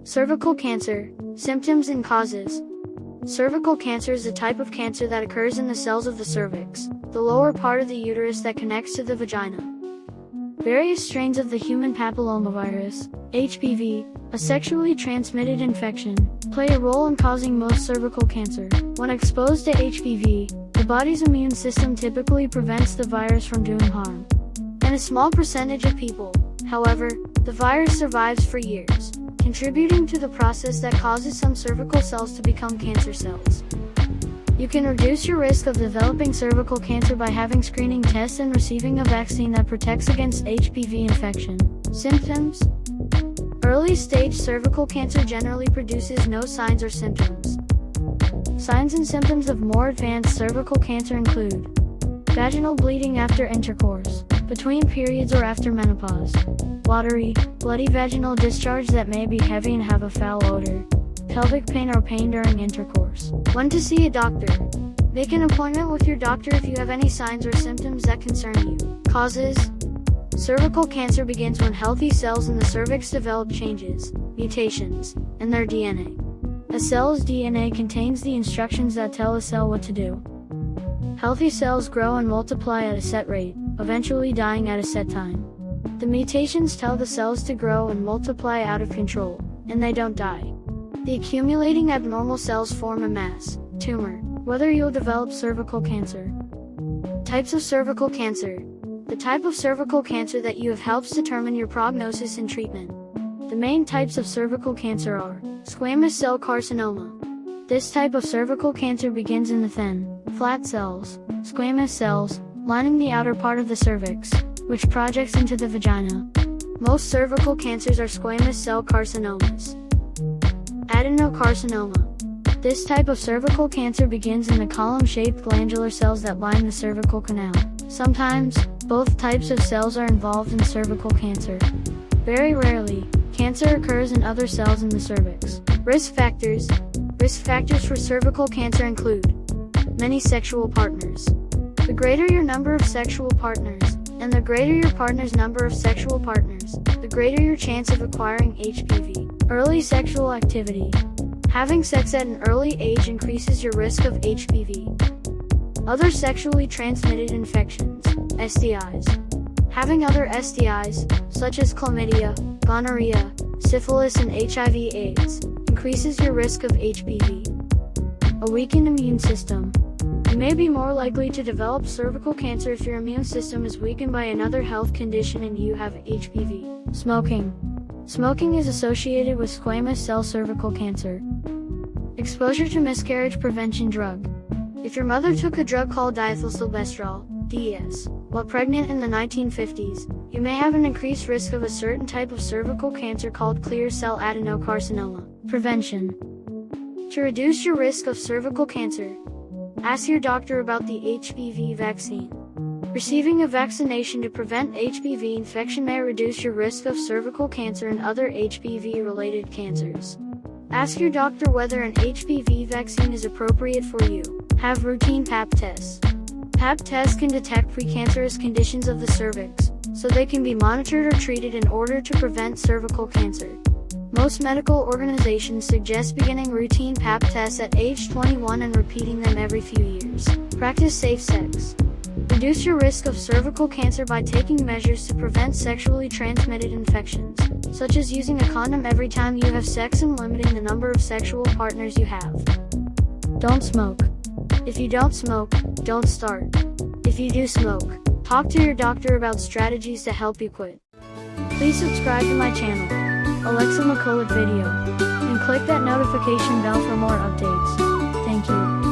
Cervical cancer, symptoms and causes. Cervical cancer is a type of cancer that occurs in the cells of the cervix, the lower part of the uterus that connects to the vagina. Various strains of the human papillomavirus, HPV, a sexually transmitted infection, play a role in causing most cervical cancer. When exposed to HPV, the body's immune system typically prevents the virus from doing harm. In a small percentage of people, however, the virus survives for years, contributing to the process that causes some cervical cells to become cancer cells. You can reduce your risk of developing cervical cancer by having screening tests and receiving a vaccine that protects against HPV infection. Symptoms: early stage cervical cancer generally produces no signs or symptoms. Signs and symptoms of more advanced cervical cancer include vaginal bleeding after intercourse, between periods or after menopause, watery, bloody vaginal discharge that may be heavy and have a foul odor, pelvic pain or pain during intercourse. When to see a doctor. Make an appointment with your doctor if you have any signs or symptoms that concern you. Causes: cervical cancer begins when healthy cells in the cervix develop changes, mutations, in their DNA. A cell's DNA contains the instructions that tell a cell what to do. Healthy cells grow and multiply at a set rate, eventually dying at a set time. The mutations tell the cells to grow and multiply out of control, and they don't die. The accumulating abnormal cells form a mass, tumor, whether you'll develop cervical cancer. Types of cervical cancer. The type of cervical cancer that you have helps determine your prognosis and treatment. The main types of cervical cancer are squamous cell carcinoma. This type of cervical cancer begins in the thin, flat cells, squamous cells, lining the outer part of the cervix, which projects into the vagina. Most cervical cancers are squamous cell carcinomas. Adenocarcinoma. This type of cervical cancer begins in the column-shaped glandular cells that line the cervical canal. Sometimes, both types of cells are involved in cervical cancer. Very rarely, cancer occurs in other cells in the cervix. Risk factors. Risk factors for cervical cancer include many sexual partners. The greater your number of sexual partners, and the greater your partner's number of sexual partners, the greater your chance of acquiring HPV. Early sexual activity. Having sex at an early age increases your risk of HPV. Other sexually transmitted infections, STIs. Having other STIs, such as chlamydia, gonorrhea, syphilis and HIV/AIDS, increases your risk of HPV. A weakened immune system. You may be more likely to develop cervical cancer if your immune system is weakened by another health condition and you have HPV. Smoking. Smoking is associated with squamous cell cervical cancer. Exposure to miscarriage prevention drug. If your mother took a drug called diethylstilbestrol, DES, while pregnant in the 1950s, you may have an increased risk of a certain type of cervical cancer called clear cell adenocarcinoma. Prevention. To reduce your risk of cervical cancer, ask your doctor about the HPV vaccine. Receiving a vaccination to prevent HPV infection may reduce your risk of cervical cancer and other HPV-related cancers. Ask your doctor whether an HPV vaccine is appropriate for you. Have routine Pap tests. Pap tests can detect precancerous conditions of the cervix, so they can be monitored or treated in order to prevent cervical cancer. Most medical organizations suggest beginning routine Pap tests at age 21 and repeating them every few years. Practice safe sex. Reduce your risk of cervical cancer by taking measures to prevent sexually transmitted infections, such as using a condom every time you have sex and limiting the number of sexual partners you have. Don't smoke. If you don't smoke, don't start. If you do smoke, talk to your doctor about strategies to help you quit. Please subscribe to my channel, Alexa McCullough Video, and click that notification bell for more updates. Thank you.